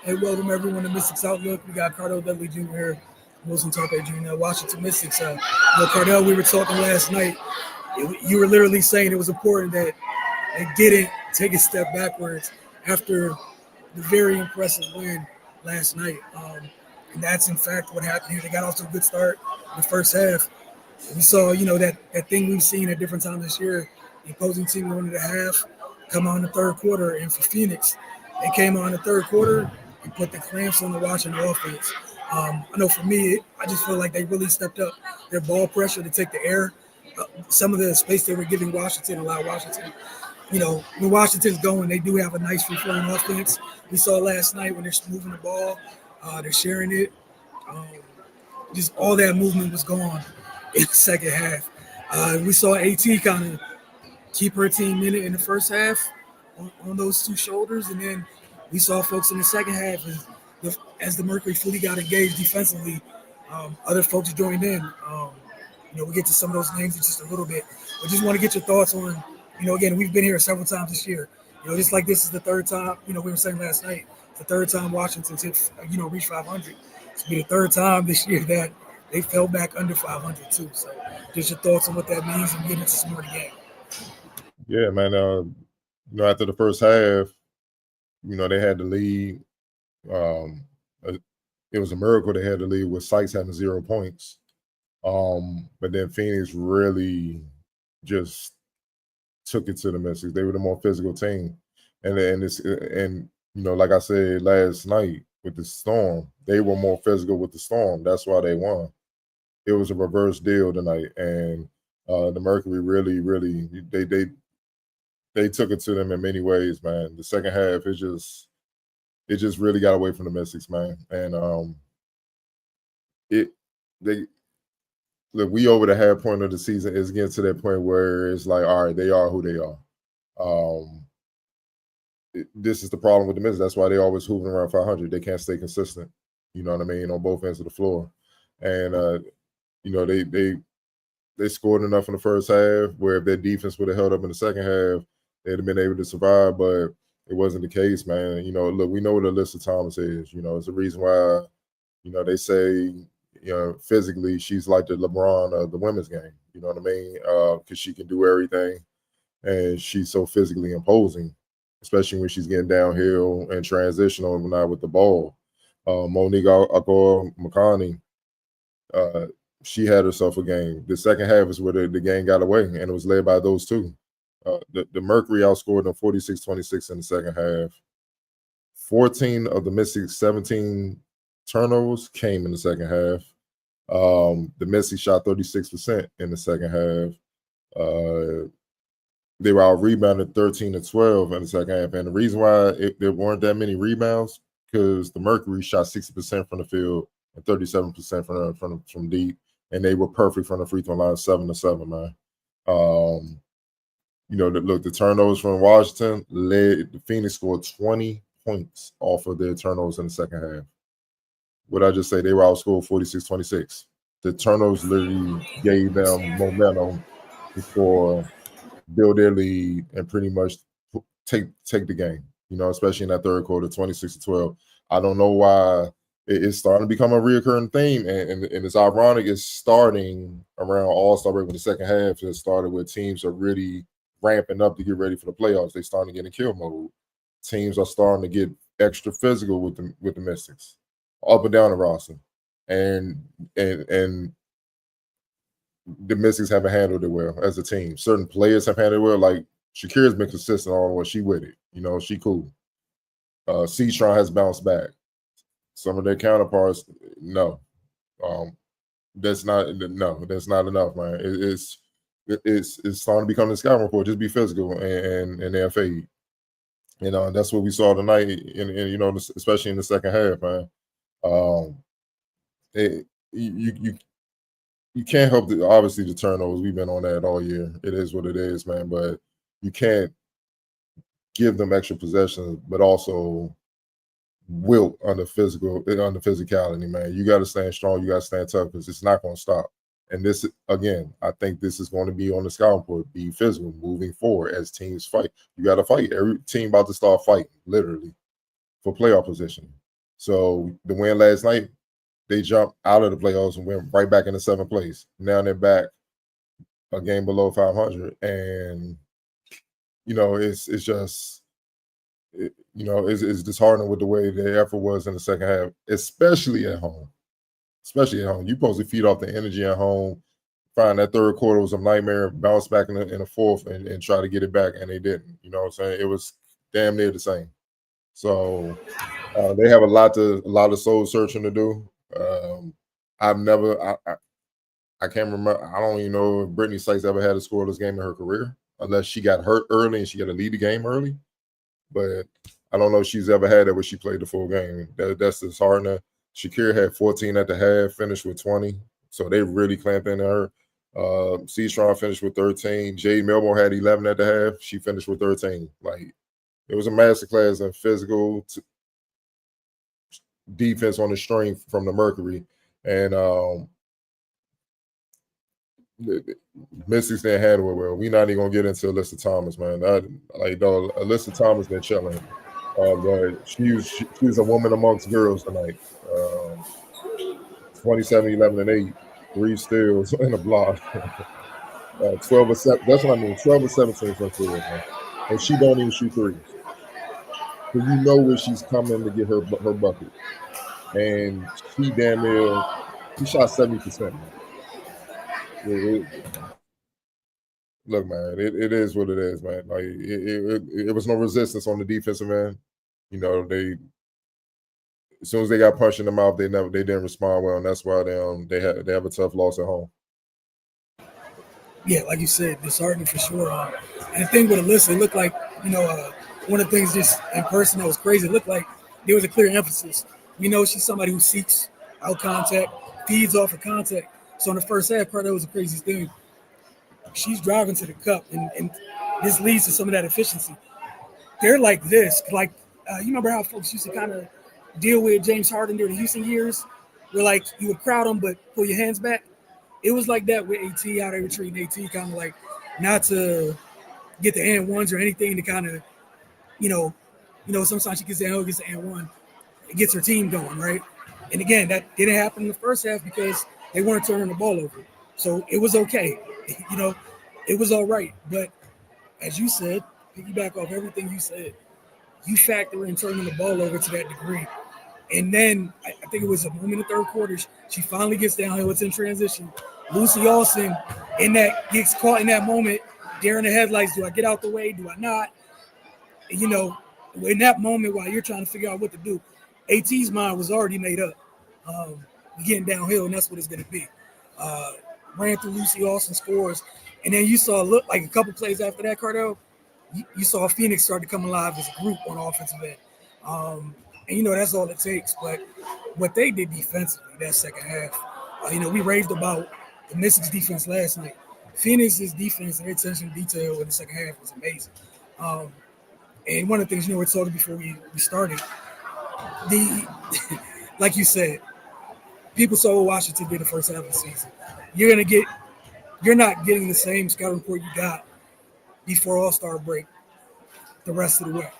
Hey, welcome everyone to Mystics Outlook. We got Cardell Dudley Jr. here, Wilson Tarpe Jr., Washington Mystics. Cardell, we were talking last night. You were literally saying it was important that they didn't take a step backwards after the very impressive win last night. And that's, in fact, what happened here. They got off to a good start in the first half. We saw, that thing we've seen at different times this year, the opposing team wanted to half come on the third quarter. And for Phoenix, they came on the third quarter and put the clamps on the Washington offense. I know for me, I just feel like they really stepped up their ball pressure to take the air. Some of the space they were giving Washington allowed Washington. When Washington's going, they do have a nice free-flowing offense. We saw last night when they're moving the ball, they're sharing it. Just all that movement was gone in the second half. We saw AT kind of keep her team in it in the first half on those two shoulders, and then we saw folks in the second half as the Mercury fully got engaged defensively. Other folks joined in. We'll get to some of those names in just a little bit. But just want to get your thoughts on, again, we've been here several times this year. Just like this is the third time, we were saying last night, the third time Washington's hit, reached 500. It's be the third time this year that they fell back under 500 too. So just your thoughts on what that means and get into some more of the game. Yeah, man. After the first half, they had the lead. It was a miracle they had the lead with Sykes having 0 points. But then Phoenix really just took it to the Mystics. They were the more physical team, and like I said last night with the Storm, they were more physical with the Storm. That's why they won. It was a reverse deal tonight, and the Mercury really they took it to them in many ways, man. The second half, it just really got away from the Mystics, man, and look, we over the half point of the season is getting to that point where it's like, all right, they are who they are. This is the problem with the Mystics. That's why they always hooving around 500. They can't stay consistent. You know what I mean, on both ends of the floor. And they scored enough in the first half where if their defense would have held up in the second half, they'd have been able to survive. But it wasn't the case, man. Look, we know what Alyssa Thomas is. It's the reason why. They say. Physically, she's like the LeBron of the women's game. You know what I mean? Because she can do everything, and she's so physically imposing, especially when she's getting downhill and transitional and not with the ball. Monique Agor-Makani, she had herself a game. The second half is where the game got away, and it was led by those two. The Mercury outscored them 46-26 in the second half. 14 of the Mystics' 17 turnovers came in the second half. The Mystics shot 36% in the second half. They were out rebounded 13-12 in the second half. And the reason why there weren't that many rebounds, because the Mercury shot 60% from the field and 37% from deep. And they were perfect from the free throw line, 7-7, man. The turnovers from Washington led the Phoenix scored 20 points off of their turnovers in the second half. What I just say, they were outscored 46-26. The turnovers literally gave them momentum before build their lead and pretty much take the game, especially in that third quarter, 26-12. I don't know why it's starting to become a reoccurring theme, and it's ironic. It's starting around All-Star break with the second half. It started where teams are really ramping up to get ready for the playoffs. They're starting to get in kill mode. Teams are starting to get extra physical with the Mystics, up and down the roster, and the Mystics haven't handled it well as a team. Certain players have handled it well. Like Shakira's been consistent on what she with it. She cool. C-Tron has bounced back. Some of their counterparts, no. That's not enough, man. It's starting to become the scouting report. Just be physical and they'll fade. That's what we saw tonight, and especially in the second half, man. You can't help obviously the turnovers. We've been on that all year. It is what it is, man. But you can't give them extra possessions, but also wilt under physicality, man. You got to stand strong. You got to stand tough because it's not going to stop. And this, again, I think this is going to be on the scouting report. Be physical moving forward as teams fight. You got to fight. Every team about to start fighting, literally, for playoff position. So the win last night, they jumped out of the playoffs and went right back into 7th place. Now they're back a game below 500, and it's just it's disheartening with the way the effort was in the second half, especially at home. Especially at home, you supposed to feed off the energy at home. Find that third quarter was a nightmare. Bounce back in the fourth and try to get it back, and they didn't. You know what I'm saying? It was damn near the same. So they have a lot of soul searching to do. I've never, I can't remember. I don't even know if Brittany Sykes ever had a scoreless game in her career, unless she got hurt early and she got to lead the game early. But I don't know if she's ever had that where she played the full game. That's disheartening. Shakira had 14 at the half, finished with 20. So they really clamped into her. C-Strong finished with 13. Jade Melbourne had 11 at the half. She finished with 13. Like, it was a masterclass in physical defense on the string from the Mercury. And Mystics didn't handle it well. We're not even going to get into Alyssa Thomas, man. Alyssa Thomas been chilling. But she was a woman amongst girls tonight. 27, 11, and 8. 3 steals and a block. 12 or 7. That's what I mean. 12 or 17 from field, man. And she don't even shoot threes. So you know where she's coming to get her bucket. And she damn near, she shot 70%. Look, man, it is what it is, man. Like it was no resistance on the defensive end. They as soon as they got punched in the mouth, they didn't respond well, and that's why they have a tough loss at home. Yeah, like you said, disheartening for sure. And the thing with Alyssa, it looked like one of the things just in person that was crazy. It looked like there was a clear emphasis. We know she's somebody who seeks out contact, feeds off of contact. So in the first half, part of that was the craziest thing. She's driving to the cup, and this leads to some of that efficiency. They're like this, like you remember how folks used to kind of deal with James Harden during the Houston years, where like you would crowd them but pull your hands back. It was like that with AT, how they were treating AT, kind of like not to get the and ones or anything to kind of, sometimes she gets the and one, it gets her team going, right? And again, that didn't happen in the first half because they weren't turning the ball over. So it was okay. It was all right. But as you said, piggyback off everything you said, you factor in turning the ball over to that degree. And then I think it was a moment in the third quarter, she finally gets downhill. It's in transition. Lucy Austin gets caught in that moment, deer in the headlights. Do I get out the way? Do I not? In that moment while you're trying to figure out what to do, AT's mind was already made up. Getting downhill, and that's what it's going to be. Ran through Lucy Austin, scores. And then you saw look like a couple plays after that, Cardell, you saw Phoenix start to come alive as a group on offensive end. And that's all it takes. But what they did defensively that second half, we raved about the Mystics defense last night. Phoenix's defense and their attention to detail in the second half was amazing. And one of the things, we're talking before we started, like you said, people saw what Washington did the first half of the season. You're not getting the same scouting report you got before All-Star break the rest of the way.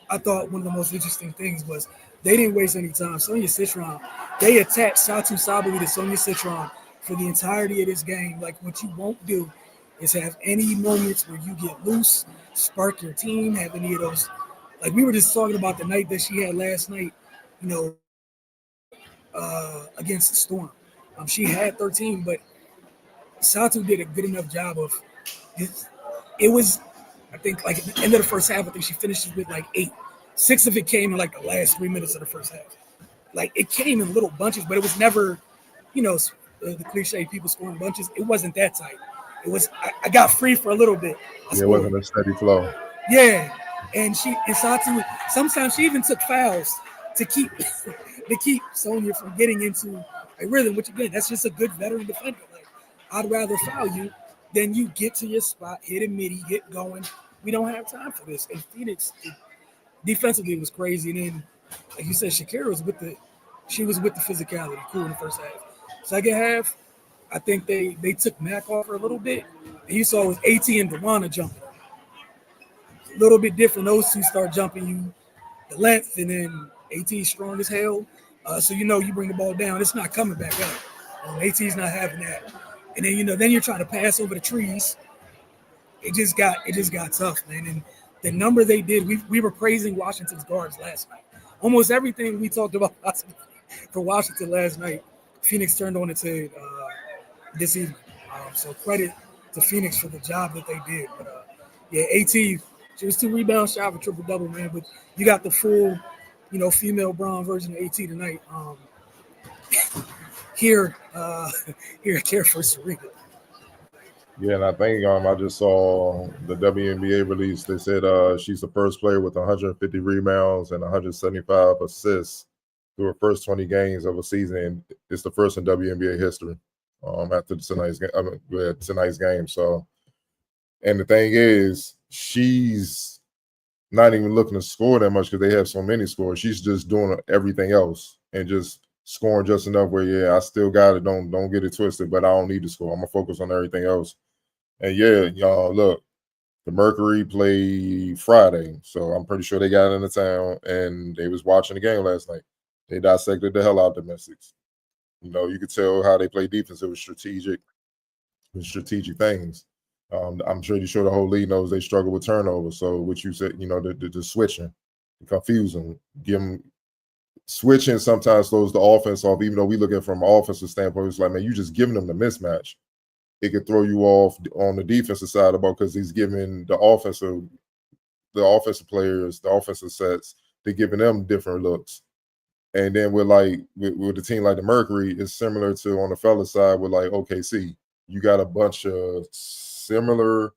I thought one of the most interesting things was they didn't waste any time. Sonia Citron, they attacked Satu Sabali to Sonia Citron for the entirety of this game. Like, what you won't do is have any moments where you get loose, spark your team, have any of those. Like, we were just talking about the night that she had last night, against the Storm. She had 13, but Satu did a good enough job of it was, I think, like at the end of the first half, I think she finishes with like 8. 6 of it came in like the last 3 minutes of the first half. Like, it came in little bunches, but it was never, the cliche people scoring bunches. It wasn't that tight. It was, I got free for a little bit. It wasn't a steady flow. Yeah. And Satu, sometimes she even took fouls to keep Sonya from getting into a rhythm, which again, that's just a good veteran defender. Like, I'd rather foul you than you get to your spot, hit a midi, get going. We don't have time for this. And Phoenix defensively was crazy. And then, like you said, Shakira was with the physicality, cool in the first half. Second half, I think they took Mac off her a little bit. And you saw it was AT and Dewana jumping. A little bit different. Those two start jumping you the length, and then AT's strong as hell. So you bring the ball down, it's not coming back up. AT's not having that. And then you're trying to pass over the trees. It just got tough, man. And the number they did, we were praising Washington's guards last night. Almost everything we talked about for Washington last night, Phoenix turned on its head this evening. So credit to Phoenix for the job that they did. But AT, she was 2 rebounds shy of a triple-double, man. But you got the full, female Brown version of AT tonight. Here at Care for Serena. Yeah, and I think I just saw the WNBA release. They said she's the first player with 150 rebounds and 175 assists through her first 20 games of a season. And it's the first in WNBA history after tonight's game. So, and the thing is, she's not even looking to score that much because they have so many scores. She's just doing everything else and just scoring just enough where, I still got it. Don't get it twisted, but I don't need to score. I'm going to focus on everything else. And y'all, look, the Mercury played Friday, so I'm pretty sure they got into town and they was watching the game last night. They dissected the hell out of the Mystics. You could tell how they play defense. It was strategic things. I'm pretty sure the whole league knows they struggle with turnovers. So what you said, the switching, the confusing, give them switching sometimes throws the offense off. Even though we look at it from an offensive standpoint, it's like, man, you just giving them the mismatch. It could throw you off on the defensive side of the ball because he's giving the offensive players, the offensive sets, they're giving them different looks. And then with a team like the Mercury, it's similar to on the fella side with like OKC. You got a bunch of similar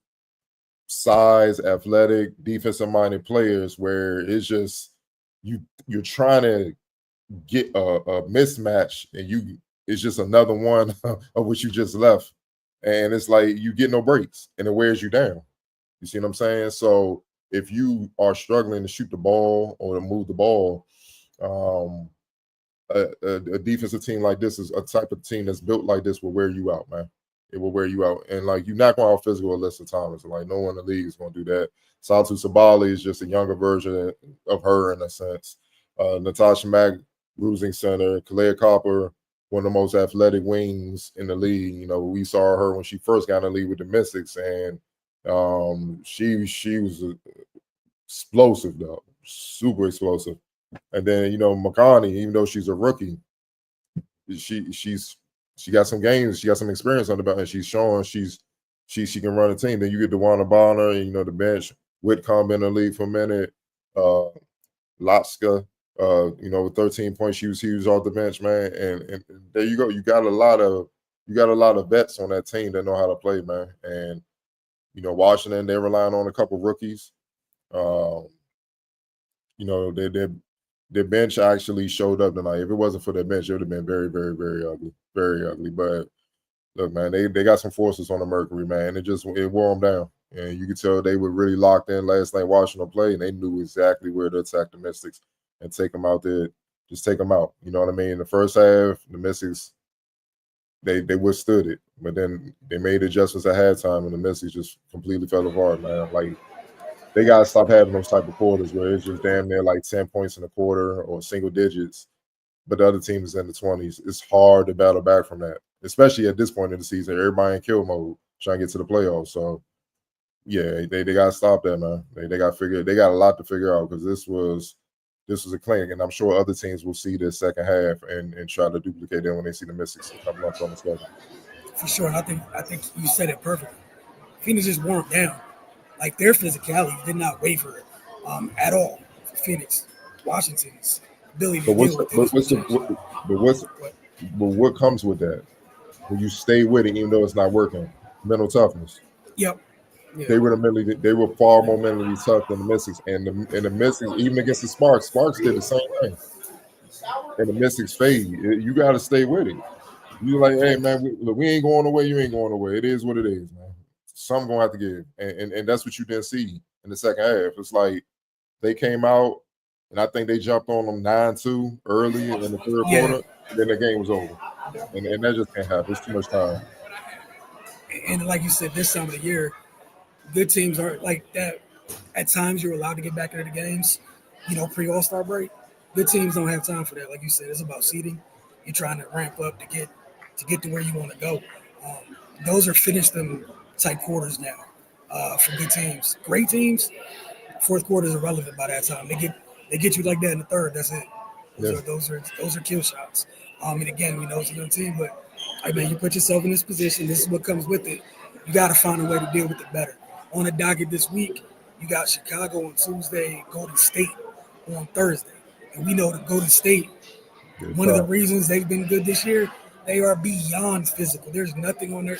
size, athletic, defensive-minded players where it's just you're trying to get a mismatch, and it's just another one of what you just left. And it's like you get no breaks, and it wears you down. You see what I'm saying? So if you are struggling to shoot the ball or to move the ball, a defensive team like this is a type of team that's built like this will wear you out, man. It will wear you out. And like you're not going out physical with Alyssa Thomas. Like no one in the league is going to do that. Saltu Sabali is just a younger version of her in a sense. Natasha Mack, bruising center, Kalea Copper, one of the most athletic wings in the league. We saw her when she first got in the league with the Mystics, and she was explosive though, super explosive. And then Makani, even though she's a rookie, she got some games, she got some experience on the belt, and she's showing she can run a team. Then you get DeWanna Bonner, and the bench, Whitcomb in the league for a minute, Lotska, with 13 points, she was off the bench, man. And there you go. You got a lot of vets on that team that know how to play, man. And Washington, they're relying on a couple rookies. Their bench actually showed up tonight. If it wasn't for their bench, it would have been very, very, very ugly. Very ugly. But look, man, they got some forces on the Mercury, man. It wore them down. And you could tell they were really locked in last night watching them play, and they knew exactly where to attack the Mystics and take them out there. Just take them out. You know what I mean? The first half, the Mystics, they withstood it. But then they made adjustments at halftime, and the Mystics just completely fell apart, man. Like, they got to stop having those type of quarters where it's just damn near like 10 points in a quarter or single digits, but the other team is in the 20s. It's hard to battle back from that, especially at this point in the season. Everybody in kill mode trying to get to the playoffs. So, yeah, they got to stop that, man. They got a lot to figure out because this was a clinic, and I'm sure other teams will see this second half and try to duplicate it when they see the Mystics coming up on the schedule. For sure, and I think you said it perfectly. Phoenix just wore down. Like their physicality did not waver at all for Phoenix. Washington's ability to deal with what comes with that? When you stay with it, even though it's not working, mental toughness. Yep. Yeah. They were far more mentally tough than the Mystics, and the Mystics, even against the Sparks did the same thing. And the Mystics fade. You got to stay with it. You're like, hey man, we ain't going away. You ain't going away. It is what it is, man. Some gonna have to give, and that's what you didn't see in the second half. It's like they came out, and I think they jumped on them 9-2 early in the third quarter, and then the game was over, and that just can't happen. It's too much time. And like you said, this time of the year, good teams are like that. At times, you're allowed to get back into the games, pre All-Star break. good teams don't have time for that. Like you said, it's about seeding. You're trying to ramp up to get to where you want to go. Those are finish them type quarters now for good teams. Great teams, fourth quarter is irrelevant by that time. They get you like that in the third. That's it. Those Yes. are those are kill shots. And again, we know it's a young team, but I mean, you put yourself in this position. This is what comes with it. You got to find a way to deal with it better. On the docket this week, you got Chicago on Tuesday, Golden State on Thursday, and we know that Golden State. They're One of the tough. reasons they've been good this year, they are beyond physical. There's nothing on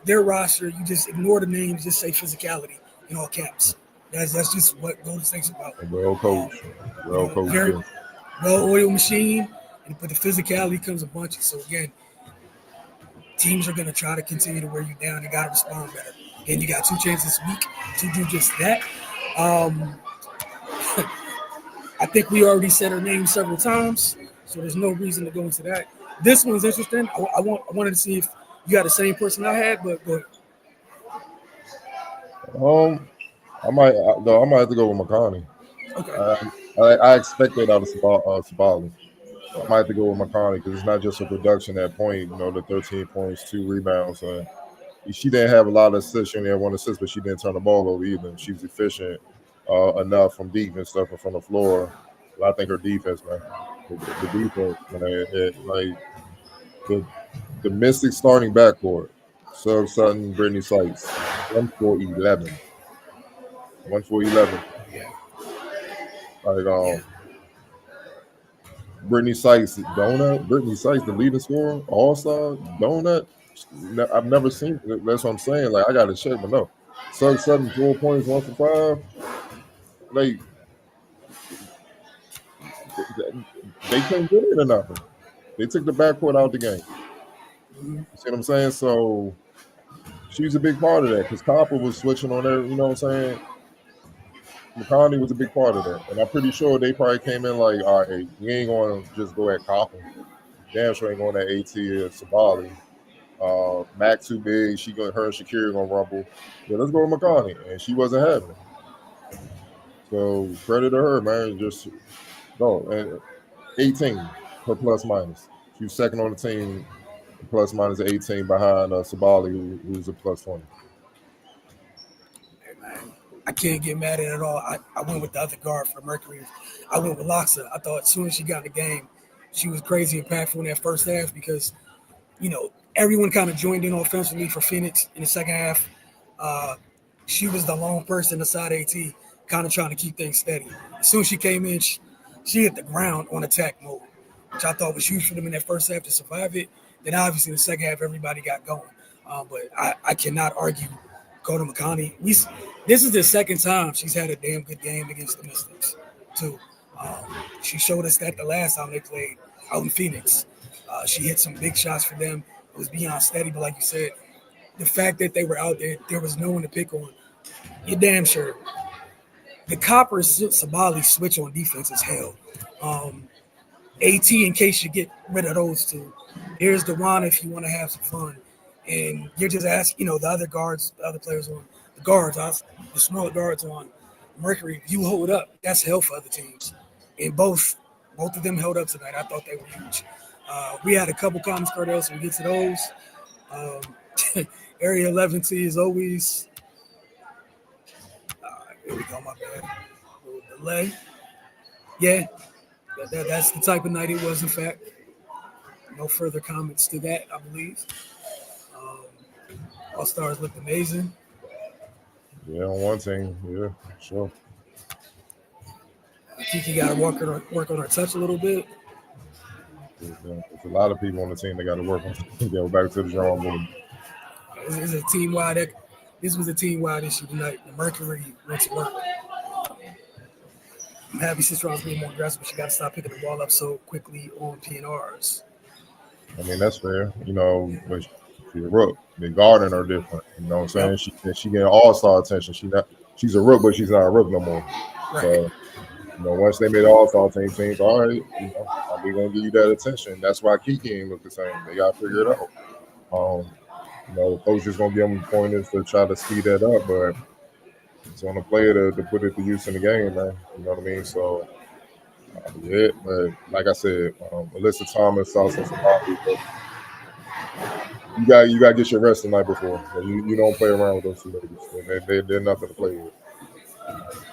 their roster. You just ignore the names, just say physicality in all caps. That's just what Golden State's about. And well Um, coached. Well coached Very too. well-oiled machine, but the physicality comes a bunch. So again, teams are going to try to continue to wear you down. You got to respond better. Again, you got two chances this week to do just that. Um, I think we already said her name several times, so there's no reason to go into that. This one's interesting. I wanted to see if you had the same person I had, but Um, I might have to go with McConney. okay. I expect that out of Sabali. I might have to go with McConney because it's not just her production at point. The 13 points, 2 rebounds. She didn't have a lot of assists. She only had 1 assist, but she didn't turn the ball over either. She was efficient enough from deep and stuff and from the floor. But I think her defense, man, the defense, man, like the Mystics starting backcourt, Sub Sutton, Brittany Sykes, 1 for 11, 1 for 11. Yeah, Like yeah. Brittany Sykes, donut. Brittany Sykes, the leading scorer, All Star, donut. I've never seen. That's what I'm saying. Like I got to check, but no. Sub Sutton, 4 points, 1 for 5. Like they couldn't get it or nothing. They took the backcourt out the game. Mhm. You see what I'm saying? So she was a big part of that because Copper was switching on her. You know what I'm saying? McConaughey was a big part of that, and I'm pretty sure they probably came in like, all right, we ain't going to just go at Copper. Damn sure ain't going at AT or Sabali. Mac too big. Her and Shakira gonna rumble. Yeah, let's go with McConaughey, and she wasn't having it. So credit to her, man. Just go and 18 her plus minus. She was second on the team, plus minus 18 behind Sabali, who's a plus 20. Hey, man, I can't get mad at it at all. I went with the other guard for the Mercury. I went with Loxa. I thought as soon as she got in the game, she was crazy impactful in that first half because everyone kind of joined in offensively for Phoenix in the second half. Uh, she was the lone person aside AT, kind of trying to keep things steady. As soon as she came in, she hit the ground on attack mode, which I thought was huge for them in that first half to survive it. Then obviously in the second half, everybody got going. But I cannot argue Coda McConney. This is the second time she's had a damn good game against the Mystics, too. She showed us that the last time they played out in Phoenix. She hit some big shots for them. It was beyond steady, but like you said, the fact that they were out there, there was no one to pick on. You're damn sure. The Copper Sabali switch on defense is hell. AT, in case you get rid of those two, here's Dewan if you want to have some fun. And you're just asking, the other guards, the other players on the guards, the smaller guards on Mercury, you hold up. That's hell for other teams. And both of them held up tonight. I thought they were huge. We had a couple comments, Cardell, so we get to those. Area 11T is always. Here we go, my bad. A little delay. Yeah, that's the type of night it was, in fact. No further comments to that, I believe. Um, All Stars looked amazing. Yeah, on one team. Yeah, sure. I think you got to work on her touch a little bit. There's a lot of people on the team that got to work on. Go back to the drawing board. It's a team wide. This was a team wide issue tonight. The Mercury went to work. I'm happy Cicerone's being more aggressive, but she got to stop picking the ball up so quickly on PNRs. I mean, that's fair. But she's a rook. The guarding are different. You know what I'm Yep. saying? She getting all-star attention. She's a rook, but she's not a rook no more. Right. So, once they made all-star teams, all right, we're gonna give you that attention. That's why Kiki ain't look the same. They gotta figure it out. The coach is gonna give them pointers to try to speed that up, but it's on the player to put it to use in the game, man. You know what I mean? So Yeah, but like I said, Alyssa Thomas, also Sabali, you got to get your rest the night before. You don't play around with those two ladies. They're nothing to play with.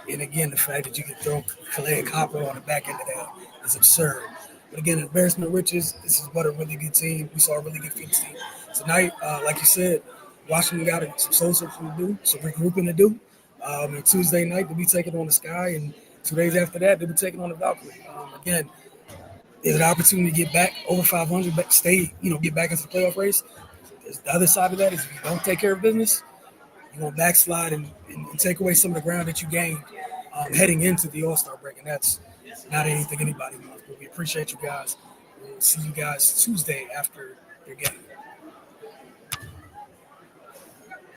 And again, the fact that you can throw Kalea Copper on the back end of that is absurd. But again, embarrassment of riches. This is what a really good team. We saw a really good Phoenix team tonight. Like you said, Washington got some soul searching to do, some regrouping to do. And Tuesday night they'll be taking on the Sky, and 2 days after that they'll be taking on the Valkyrie. Again, there's an opportunity to get back over 500, but get back into the playoff race. The other side of that is if you don't take care of business, you're going to backslide and take away some of the ground that you gained heading into the All-Star break. And that's not anything anybody wants. But we appreciate you guys. We'll see you guys Tuesday after your game.